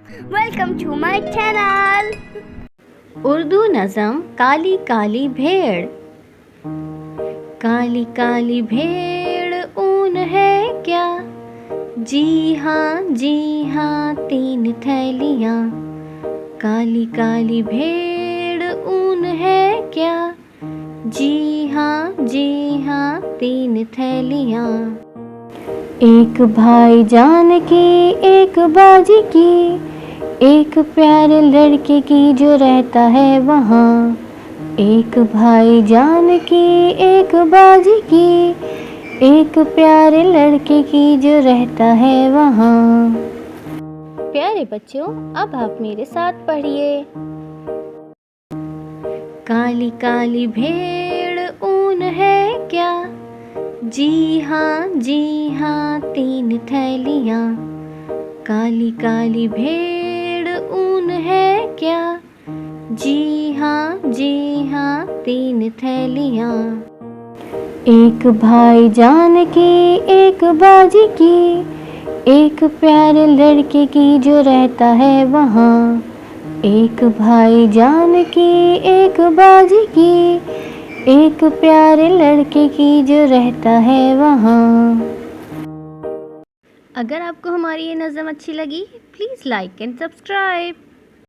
Welcome to my channel. Urdu नज़म काली काली भेड़। काली काली भेड़ ऊन है क्या, जी हाँ 3 थैलियाँ। काली काली भेड़ ऊन है क्या, जी हाँ 3 थैलियाँ। एक भाई जान की एक बाजी की, एक प्यारे लड़के की जो रहता है वहाँ। एक भाई जान की एक बाजी की, एक प्यारे लड़के की जो रहता है वहाँ। प्यारे बच्चों, अब आप मेरे साथ पढ़िए। काली काली भेड़ ऊन है क्या, जी हाँ 3 थैलियाँ। काली काली भेड़ ऊन है क्या, जी हाँ 3 थैलियाँ। एक भाई जान की एक बाजी की, एक प्यारे लड़के की जो रहता है वहाँ। एक भाई जान की एक बाजी की, एक प्यारे लड़के की जो रहता है वहाँ। अगर आपको हमारी ये नज़म अच्छी लगी, प्लीज़ लाइक एंड सब्सक्राइब।